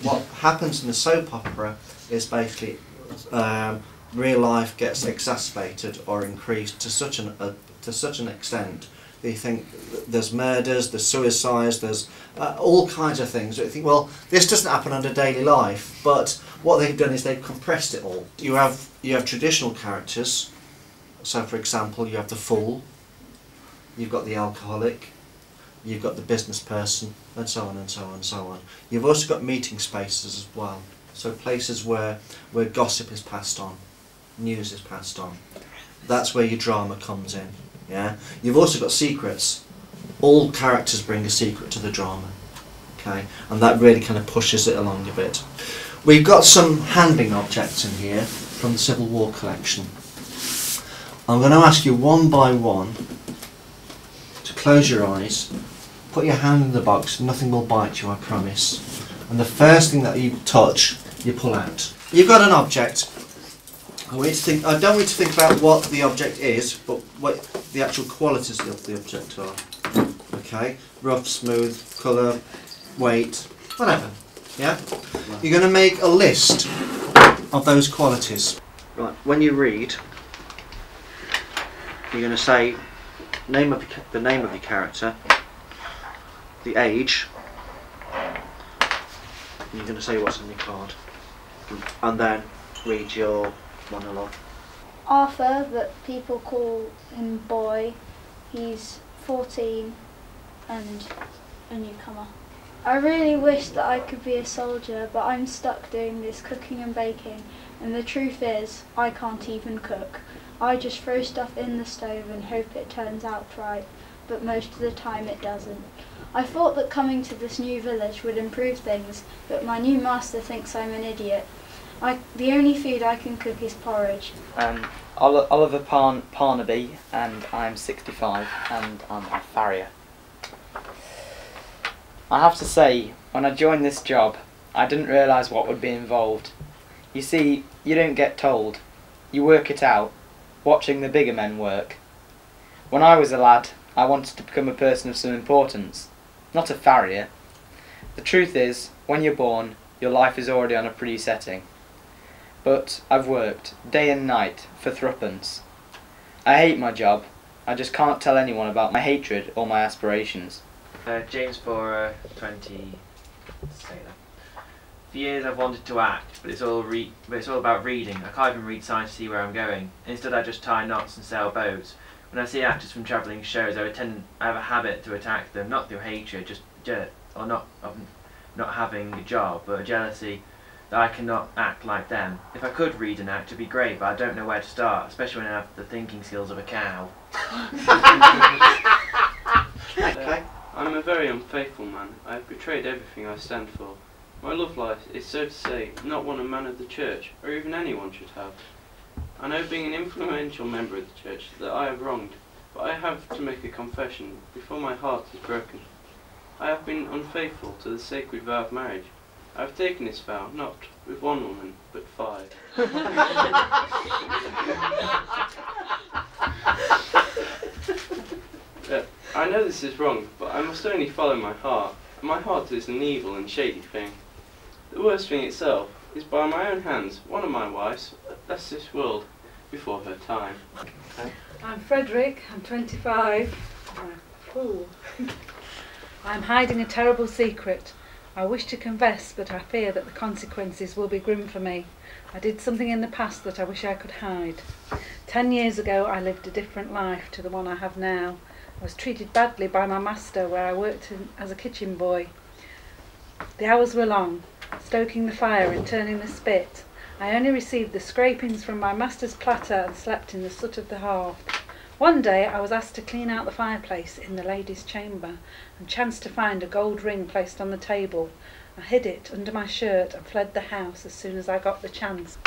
what happens in the soap opera is basically real life gets exacerbated or increased to such an extent that you think there's murders, there's suicides, there's all kinds of things. You think, well, this doesn't happen under daily life, but what they've done is they've compressed it all. You have traditional characters. So, for example, you have the fool, you've got the alcoholic, you've got the business person, and so on and so on and so on. You've also got meeting spaces as well. So places where gossip is passed on, news is passed on. That's where your drama comes in. Yeah. You've also got secrets. All characters bring a secret to the drama. Okay, and that really kind of pushes it along a bit. We've got some handling objects in here from the Civil War collection. I'm going to ask you one by one to close your eyes, put your hand in the box, nothing will bite you, I promise. And the first thing that you touch, you pull out. You've got an object. I don't want you to think about what the object is, but what the actual qualities of the object are. Okay? Rough, smooth, colour, weight, whatever. Yeah? You're going to make a list of those qualities. Right, when you read, you're going to say the name of your character, the age, and you're going to say what's on your card, and then read your monologue. Arthur, that people call him Boy, he's 14 and a newcomer. I really wish that I could be a soldier, but I'm stuck doing this cooking and baking, and the truth is, I can't even cook. I just throw stuff in the stove and hope it turns out right, but most of the time it doesn't. I thought that coming to this new village would improve things, but my new master thinks I'm an idiot. The only food I can cook is porridge. Oliver Parnaby, and I'm 65, and I'm a farrier. I have to say, when I joined this job, I didn't realise what would be involved. You see, you don't get told. You work it out, watching the bigger men work. When I was a lad, I wanted to become a person of some importance, not a farrier. The truth is, when you're born, your life is already on a pretty setting. But I've worked, day and night, for threepence. I hate my job. I just can't tell anyone about my hatred or my aspirations. James for 20 sailor. For years I've wanted to act, but it's all about reading. I can't even read signs to see where I'm going. Instead I just tie knots and sail boats. When I see actors from travelling shows, I have a habit to attack them, not through hatred, or not having a job, but a jealousy that I cannot act like them. If I could read and act, it'd be great, but I don't know where to start, especially when I have the thinking skills of a cow. Okay. I'm a very unfaithful man. I have betrayed everything I stand for. My love life is, so to say, not one a man of the church, or even anyone should have. I know, being an influential member of the church, that I have wronged, but I have to make a confession before my heart is broken. I have been unfaithful to the sacred vow of marriage. I have taken this vow, not with one woman, but 5. I know this is wrong, but I must only follow my heart. My heart is an evil and shady thing. The worst thing itself is, by my own hands, one of my wives left this world before her time. Okay. I'm Frederick, I'm 25. I'm a fool. I'm hiding a terrible secret. I wish to confess, but I fear that the consequences will be grim for me. I did something in the past that I wish I could hide. 10 years ago I lived a different life to the one I have now. I was treated badly by my master where I worked as a kitchen boy. The hours were long, stoking the fire and turning the spit. I only received the scrapings from my master's platter and slept in the soot of the hearth. One day I was asked to clean out the fireplace in the ladies' chamber and chanced to find a gold ring placed on the table. I hid it under my shirt and fled the house as soon as I got the chance.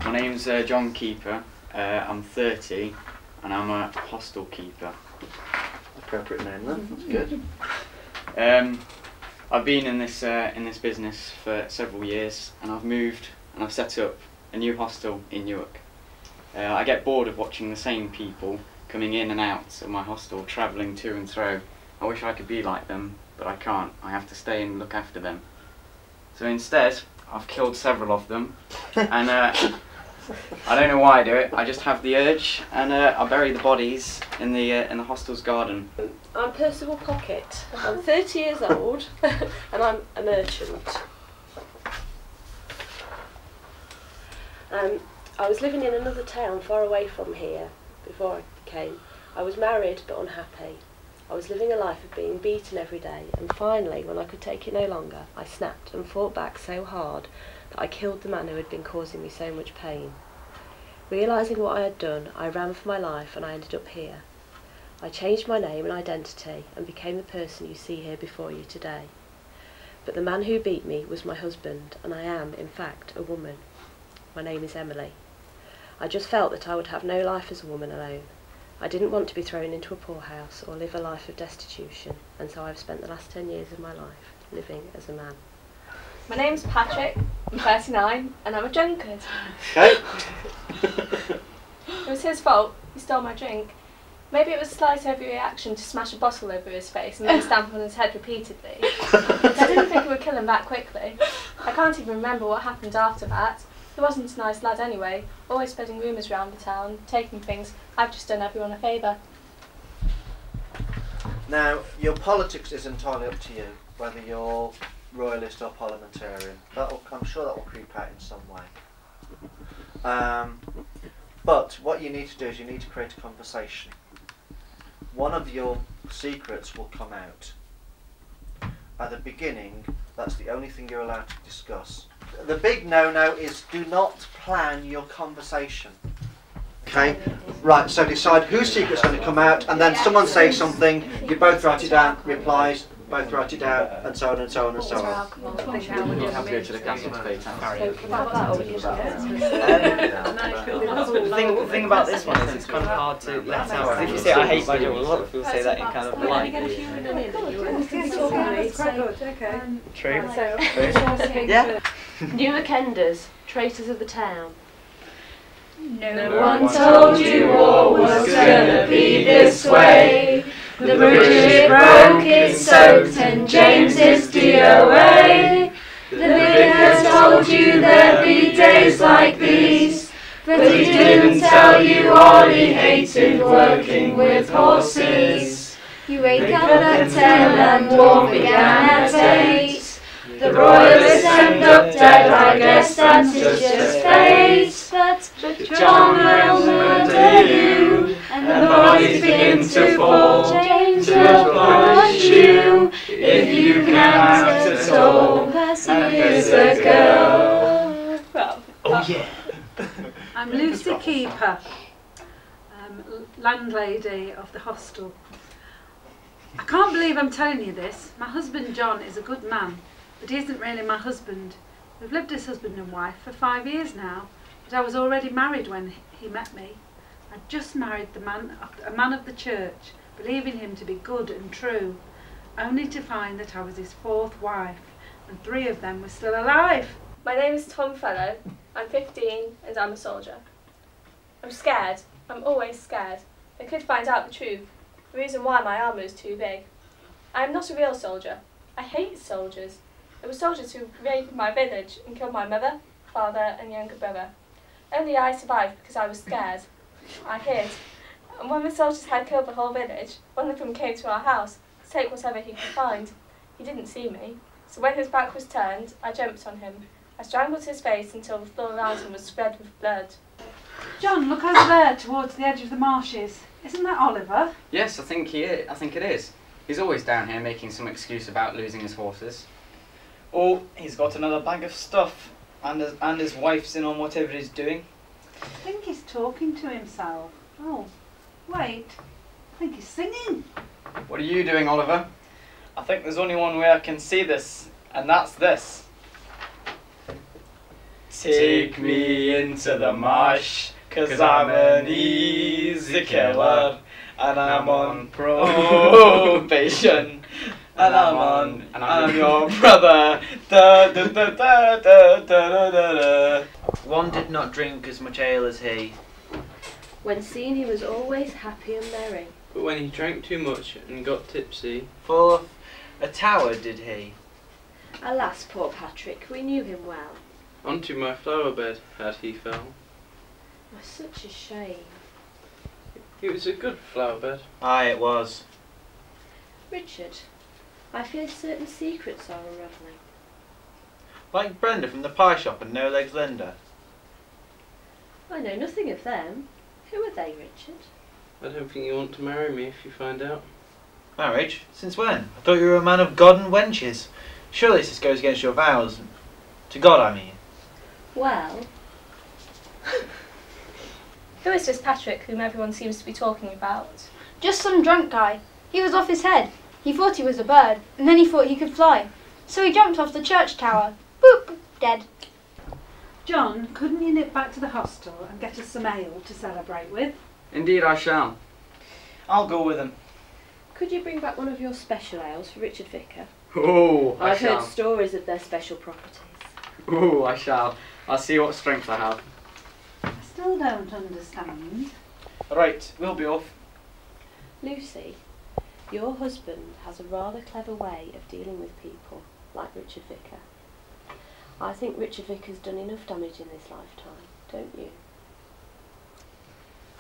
My name's John Keeper. I'm 30 and I'm a hostel keeper. Appropriate name then, that's good. I've been in this business for several years, and I've moved and I've set up a new hostel in Newark. I get bored of watching the same people coming in and out of my hostel, travelling to and fro. I wish I could be like them, but I can't. I have to stay and look after them. So instead, I've killed several of them, and I don't know why I do it. I just have the urge, and I bury the bodies in the hostel's garden. I'm Percival Pocket. I'm 30 years old, and I'm a merchant. I was living in another town far away from here before I came. I was married but unhappy. I was living a life of being beaten every day, and finally, when I could take it no longer, I snapped and fought back so hard that I killed the man who had been causing me so much pain. Realising what I had done, I ran for my life and I ended up here. I changed my name and identity and became the person you see here before you today. But the man who beat me was my husband, and I am, in fact, a woman. My name is Emily. I just felt that I would have no life as a woman alone. I didn't want to be thrown into a poorhouse or live a life of destitution, and so I've spent the last 10 years of my life living as a man. My name's Patrick, I'm 39, and I'm a drunkard. Okay. It was his fault, he stole my drink. Maybe it was a slight overreaction to smash a bottle over his face and then stamp on his head repeatedly. I didn't think it would kill him that quickly. I can't even remember what happened after that. He wasn't a nice lad anyway, always spreading rumours around the town, taking things. I've just done everyone a favour. Now, your politics is entirely up to you, whether you're royalist or parliamentarian. I'm sure that will creep out in some way. But what you need to do is you need to create a conversation. One of your secrets will come out. At the beginning, that's the only thing you're allowed to discuss. The big no-no is do not plan your conversation. Okay? Right, so decide whose secret's going to come out, and then someone says something, you both write it down, replies, both write it down, and so on and so on and so on. You have to go to the castle to pay tax. The thing about this one is it's kind of hard to let out. If you say I hate my job, a lot of people say that in kind of polite. True. Yeah. Newarkenders, traitors of the town. No one told you war was gonna be this way. The British broke its soaked and James's DOA. The vicar told you there'd be days like these, but he didn't tell you all he hated working with horses. You wake up at 10 and war began at 8. The royalists end up dead, I guess that's just fate. But John will murder you, and the bodies begin to fall. James will punish you, if you can't at all. Here's a girl. Oh yeah. I'm Lucy Keeper, landlady of the hostel. I can't believe I'm telling you this. My husband John is a good man, but he isn't really my husband. We've lived as husband and wife for 5 years now, but I was already married when he met me. I'd just married a man of the church, believing him to be good and true, only to find that I was his 4th wife, and 3 of them were still alive. My name is Tom Fellow, I'm 15 and I'm a soldier. I'm scared, I'm always scared. I could find out the truth, the reason why my armour is too big. I am not a real soldier. I hate soldiers. It was soldiers who raided my village and killed my mother, father and younger brother. Only I survived because I was scared. I hid. And when the soldiers had killed the whole village, one of them came to our house to take whatever he could find. He didn't see me, so when his back was turned, I jumped on him. I strangled his face until the floor around him was spread with blood. John, look over there towards the edge of the marshes. Isn't that Oliver? Yes, I think it is. He's always down here making some excuse about losing his horses. Or he's got another bag of stuff, and his wife's in on whatever he's doing. I think he's talking to himself. Oh, wait. I think he's singing. What are you doing, Oliver? I think there's only one way I can see this, and that's this. Take me into the marsh, 'cause I'm an easy killer, and I'm on probation. And I'm your brother. Da, da, da, da, da, da, da, da. One did not drink as much ale as he. When seen, he was always happy and merry. But when he drank too much and got tipsy, Full of a tower did he. Alas, poor Patrick, we knew him well. Onto my flower bed had he fell. Oh, such a shame. It was a good flower bed. Aye, it was. Richard, I fear certain secrets are unravelling. Like Brenda from the pie shop and No Legs Linda. I know nothing of them. Who are they, Richard? I don't think you want to marry me if you find out. Marriage? Since when? I thought you were a man of God and wenches. Surely this goes against your vows. To God, I mean. Well, Who is this Patrick whom everyone seems to be talking about? Just some drunk guy. He was off his head. He thought he was a bird, and then he thought he could fly. So he jumped off the church tower. Boop! Dead. John, couldn't you nip back to the hostel and get us some ale to celebrate with? Indeed I shall. I'll go with him. could you bring back one of your special ales for Richard Vicar? Oh, I I've shall. heard stories of their special properties. Oh, I shall. I'll see what strength I have. I still don't understand. Right, we'll be off. Lucy, your husband has a rather clever way of dealing with people, like Richard Vicar. I think Richard Vicar's done enough damage in this lifetime, don't you?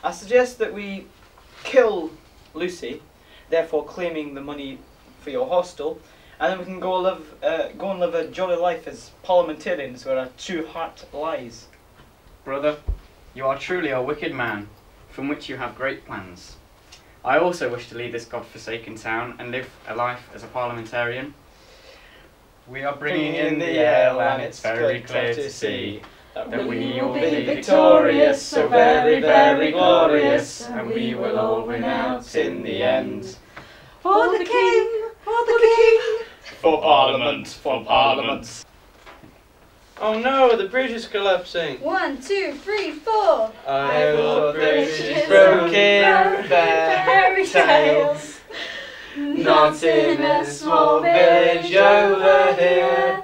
I suggest that we kill Lucy, therefore claiming the money for your hostel, and then we can go and live a jolly life as parliamentarians where our true heart lies. Brother, you are truly a wicked man, from which you have great plans. I also wish to leave this god-forsaken town and live a life as a parliamentarian. We are bringing in the ale, and it's very clear to see that we will be victorious, so very, very glorious, and we will all win out in the end. For the king! For the king! For Parliament, for Parliament. Oh no, the bridge is collapsing. 1, 2, 3, 4. I thought bridges broken fairy tales, Not in a small village over here.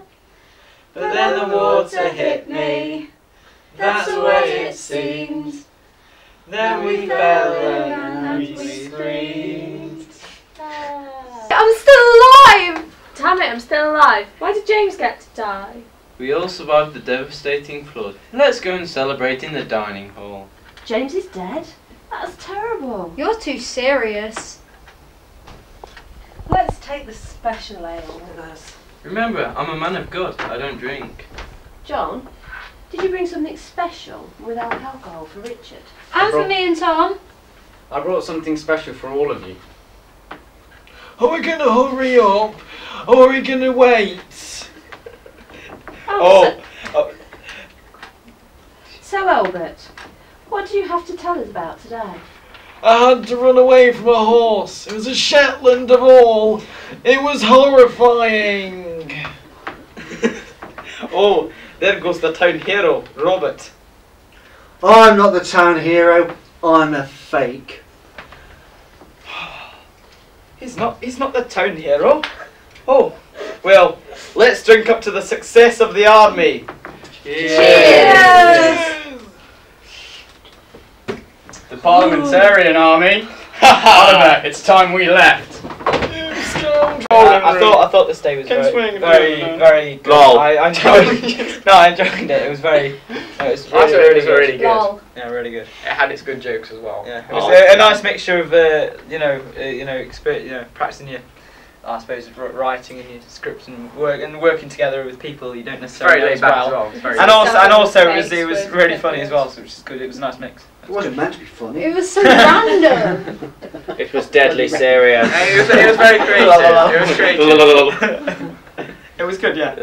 But then the water hit me, that's the way it seemed. Then we fell and we screamed. I'm still alive! Damn it, I'm still alive. Why did James get to die? We all survived the devastating flood. Let's go and celebrate in the dining hall. James is dead? That's terrible. You're too serious. Let's take the special ale with us. Remember, I'm a man of God. I don't drink. John, did you bring something special without alcohol for Richard? And for me and Tom. I brought something special for all of you. Are we going to hurry up? Or are we going to wait? So Albert, what do you have to tell us about today? I had to run away from a horse. It was a Shetland of all. It was horrifying. Oh, there goes the town hero, Robert. I'm not the town hero. I'm a fake. He's not the town hero. Oh, well, let's drink up to the success of the army. Cheers! The parliamentarian army. Oliver, it's time we left. I thought this day was very good. Lol. I enjoyed. No, I enjoyed it. It was very. It was really good. Lol. Yeah, really good. It had its good jokes as well. Yeah, it was a nice mixture of practicing your, I suppose, writing and your scripts and working together with people you don't necessarily know Very laid as back well. as well. It's very And also it was Face, really funny as well, so which is good. It was a nice mix. It wasn't meant to be funny. It was so random. It was deadly serious. It was very creative. It was creative. It was good, yeah.